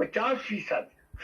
50%,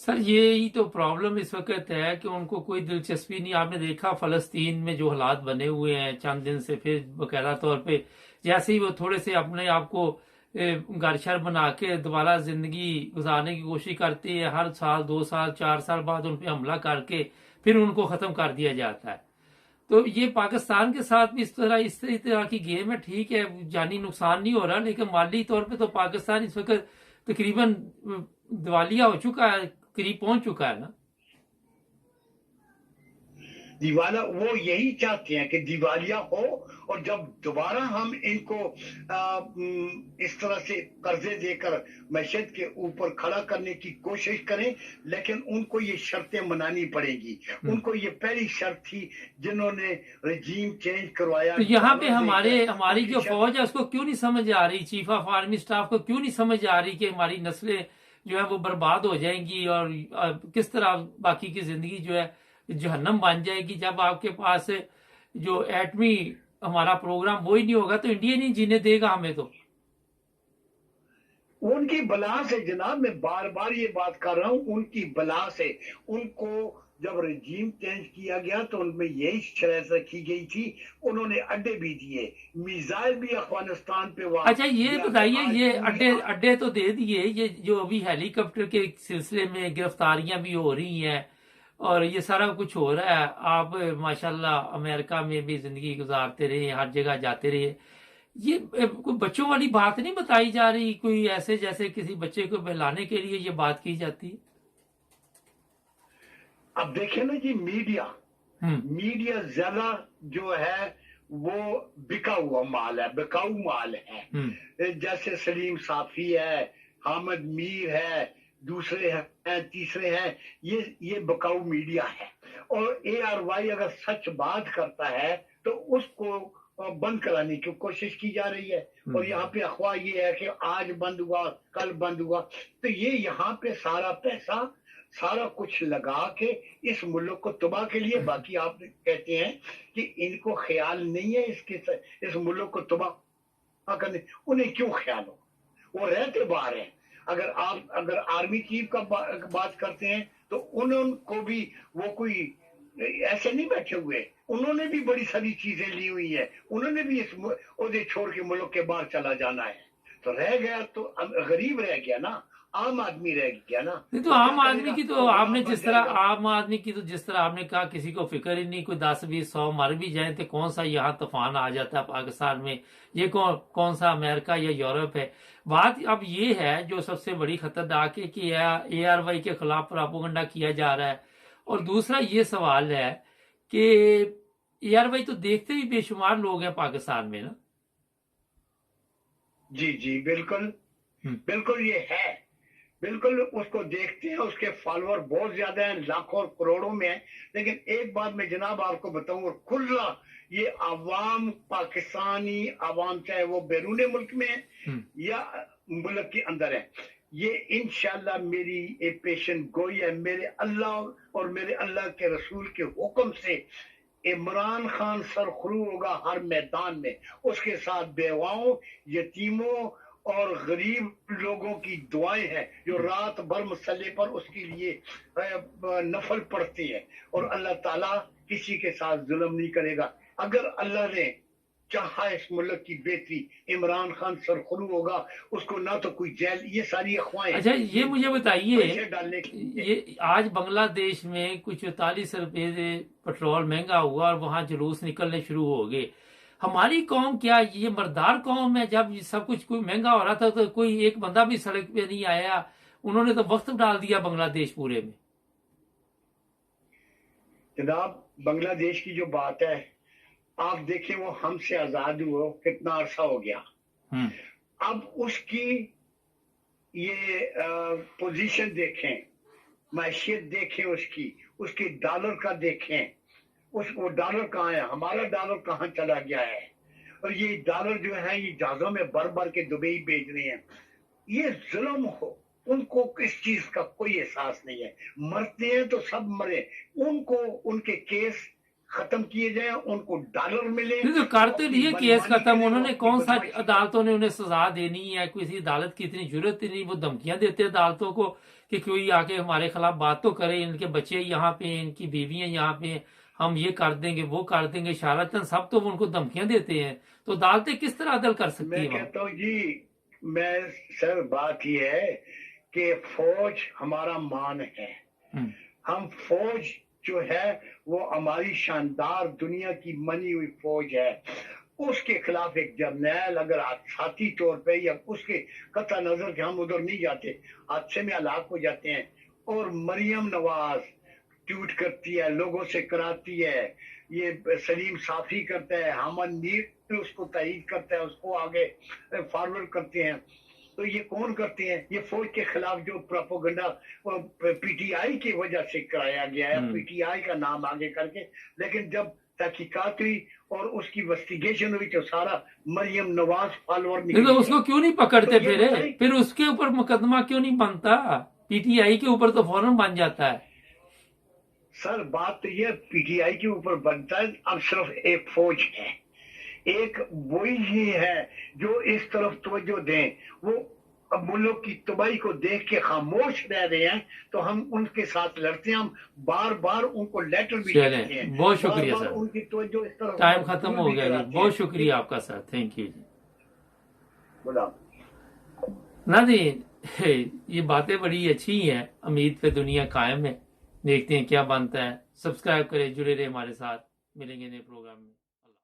سر یہی تو پرابلم اس وقت ہے کہ ان کو کوئی دلچسپی نہیں. آپ نے دیکھا فلسطین میں جو حالات بنے ہوئے ہیں چند دن سے، پھر باقاعدہ طور پہ جیسے ہی وہ تھوڑے سے اپنے آپ کو گھر شر بنا کے دوبارہ زندگی گزارنے کی کوشش کرتی ہے، ہر سال 2 سال 4 سال بعد ان پہ حملہ کر کے پھر ان کو ختم کر دیا جاتا ہے. تو یہ پاکستان کے ساتھ بھی اس طرح کی گیم ہے. ٹھیک ہے جانی نقصان نہیں ہو رہا، لیکن مالی طور پہ تو پاکستان اس وقت تقریباً دیوالیہ ہو چکا ہے، قریب پہنچ چکا ہے نا. دیوالا وہ یہی چاہتے ہیں کہ دیوالیہ ہو، اور جب دوبارہ ہم ان کو اس طرح سے قرضے دے کر معیشت کے اوپر کھڑا کرنے کی کوشش کریں، لیکن ان کو یہ شرطیں منانی پڑے گی. ان کو یہ پہلی شرط تھی جنہوں نے رجیم چینج کروایا. تو یہاں پہ ہماری جو فوج ہے اس کو کیوں نہیں سمجھ آ رہی، چیف آف آرمی سٹاف کو کیوں نہیں سمجھ آ رہی کہ ہماری نسلیں جو ہے وہ برباد ہو جائیں گی اور کس طرح باقی کی زندگی جو ہے جہنم بن جائے گی. جب آپ کے پاس جو ایٹمی ہمارا پروگرام وہی نہیں ہوگا تو انڈیا نہیں جینے دے گا ہمیں. تو ان کی بلا سے جناب، میں بار بار یہ بات کر رہا ہوں، ان کی بلا سے. ان کو جب رجیم چینج کیا گیا تو ان میں یہی شرائط رکھی گئی تھی. انہوں نے اڈے بھی دیے، میزائل بھی افغانستان پہ وہاں. اچھا یہ بتائیے، یہ اڈے تو دے دیے، یہ جو ابھی ہیلی کاپٹر کے سلسلے میں گرفتاریاں بھی ہو رہی ہیں اور یہ سارا کچھ ہو رہا ہے، آپ ماشاءاللہ امریکہ میں بھی زندگی گزارتے رہے، ہر جگہ جاتے رہے، یہ کوئی بچوں والی بات نہیں بتائی جا رہی؟ کوئی ایسے جیسے کسی بچے کو بہلانے کے لیے یہ بات کی جاتی ہے؟ اب دیکھیں نا جی، میڈیا زیادہ جو ہے وہ بکا ہوا مال ہے، بکاؤ مال ہے. جیسے سلیم صافی ہے، حامد میر ہے، دوسرے ہیں، تیسرے ہیں، یہ بکاؤ میڈیا ہے. اور ARY اگر سچ بات کرتا ہے تو اس کو بند کرانے کی کوشش کی جا رہی ہے. اور یہاں پہ افواہ یہ ہے کہ آج بند ہوا، کل بند ہوا. تو یہ یہاں پہ سارا پیسہ، سارا کچھ لگا کے اس ملک کو تباہ کے لیے. باقی آپ کہتے ہیں کہ ان کو خیال نہیں ہے اس ملک کو تباہ کرنے. انہیں کیوں خیال ہو؟ وہ رہتے باہر ہیں. اگر آرمی چیف کا بات کرتے ہیں تو انہوں کو بھی وہ کوئی ایسے نہیں بیٹھے ہوئے. انہوں نے بھی بڑی ساری چیزیں لی ہوئی ہیں. انہوں نے بھی اس عہدے چھوڑ کے ملک کے باہر چلا جانا ہے. تو رہ گیا تو غریب رہ گیا نا، عام آدمی رہ گیا نا. نہیں تو عام آدمی کی تو آپ نے جس طرح آپ نے کہا کسی کو فکر ہی نہیں، کوئی 10 20 100 مر بھی جائیں تو کون سا یہاں طوفان آ جاتا ہے پاکستان میں، یہ کون سا امریکہ یا یورپ ہے. بات اب یہ ہے جو سب سے بڑی خطرناک ہے کہ ARY کے خلاف پراپوگنڈا کیا جا رہا ہے. اور دوسرا یہ سوال ہے کہ ARY تو دیکھتے بھی بے شمار لوگ ہیں پاکستان میں نا. جی بالکل بالکل یہ ہے. بالکل اس کو دیکھتے ہیں، اس کے فالوور بہت زیادہ ہیں، لاکھوں اور کروڑوں میں ہیں. لیکن ایک بات میں جناب آپ کو بتاؤں، اور کھلا یہ عوام، پاکستانی عوام، چاہے وہ بیرون ملک میں ہے یا ملک کے اندر ہے، یہ انشاءاللہ میری ایک پیشن گوئی ہے. میرے اللہ اور میرے اللہ کے رسول کے حکم سے عمران خان سرخرو ہوگا ہر میدان میں. اس کے ساتھ بیواؤں، یتیموں اور غریب لوگوں کی دعائیں ہیں جو رات بھر مسلح پر اس کے لیے نفل پڑھتے ہیں. اور اللہ تعالیٰ کسی کے ساتھ ظلم نہیں کرے گا. اگر اللہ نے چاہا اس ملک کی بہتری، عمران خان سرخرو ہوگا، اس کو نہ تو کوئی جیل. یہ ساری افواہیں. اچھا یہ مجھے بتائیے، یہ آج بنگلہ دیش میں کچھ 44 روپے پٹرول مہنگا ہوا اور وہاں جلوس نکلنے شروع ہو گئے. ہماری قوم کیا یہ مردار قوم ہے؟ جب سب کچھ کوئی مہنگا ہو رہا تھا تو کوئی ایک بندہ بھی سڑک پہ نہیں آیا. انہوں نے تو وقت ڈال دیا بنگلہ دیش پورے میں. جناب بنگلہ دیش کی جو بات ہے، آپ دیکھیں وہ ہم سے آزاد ہوا کتنا عرصہ ہو گیا. اب اس کی یہ پوزیشن دیکھیں، معیشت دیکھیں، اس کی ڈالر کا دیکھیں. وہ ڈالر کہاں ہے؟ ہمارا ڈالر کہاں چلا گیا ہے؟ اور یہ ڈالر جو ہے یہ جہازوں میں بھر بھر کے دبئی بھیج رہے ہیں. یہ ظلم ہو. ان کو کس چیز کا کوئی احساس نہیں ہے. مرتے ہیں تو سب مرے. ان کو ان کے کیس ختم کیے جائیں, ان کو ڈالر ملے. تو کرتے لیے کیس ختم, انہوں نے کون سا بدماشی- عدالتوں نے انہیں سزا دینی ہے, کسی عدالت کی اتنی ضرورت ہی نہیں, وہ دھمکیاں دیتے عدالتوں کو کہ کوئی آ کے ہمارے خلاف بات تو کرے, ان کے بچے یہاں پہ ہیں, ان کی بیویاں یہاں پہ ہیں, ہم یہ کر دیں گے وہ کر دیں گے, شارلاتن سب تو ان کو دھمکیاں دیتے ہیں, تو عدالتیں کس طرح عدل کر سکتی میں ہیں وہاں؟ کہتا ہوں جی, میں سر بات یہ ہے کہ فوج ہمارا مان ہے. ہم فوج جو ہے وہ ہماری شاندار دنیا کی منی ہوئی فوج ہے. اس کے خلاف ایک جرنیل اگر حادثاتی طور پہ یا اس کے قطع نظر کہ ہم ادھر نہیں جاتے, حادثے میں ہلاک ہو جاتے ہیں, اور مریم نواز ٹویٹ کرتی ہے, لوگوں سے کراتی ہے, یہ سلیم صافی کرتا ہے, حامد میر اس کو تائید کرتا ہے, اس کو آگے فارورڈ کرتے ہیں. تو یہ کون کرتے ہیں؟ یہ فوج کے خلاف جو پروپیگنڈا پی ٹی آئی کی وجہ سے کرایا گیا ہے, پی ٹی آئی کا نام آگے کر کے. لیکن جب تحقیقات ہوئی اور اس کی انویسٹیگیشن ہوئی تو سارا مریم نواز فالوور نہیں تو اس کو کیوں نہیں پکڑتے تو یہ پھر بتائیں- پھر اس کے اوپر مقدمہ کیوں نہیں بنتا؟ پی ٹی آئی کے اوپر تو فوراً بن جاتا ہے. سر بات تو یہ پی ٹی آئی کے اوپر بنتا ہے, اب صرف ایک فوج ہے, ایک وہی ہی ہے جو اس طرف توجہ دیں. وہ اب ملک کی تباہی کو دیکھ کے خاموش رہ رہے ہیں تو ہم ان کے ساتھ لڑتے ہیں, ہم بار بار ان کو لیٹر بھی چلیں, لکھتے ہیں, بہت شکریہ بار بار سر, ان کی توجہ اس طرف ٹائم ختم مبذول ہو بھی گیا جی, کراتے بہت ہیں. شکریہ آپ کا سر, تھینک یو جی. بولا ناظرین, یہ باتیں بڑی اچھی ہیں, امید پہ دنیا قائم ہے, دیکھتے ہیں کیا بنتا ہے. سبسکرائب کریں, جڑے رہے ہمارے ساتھ, ملیں گے نئے پروگرام میں.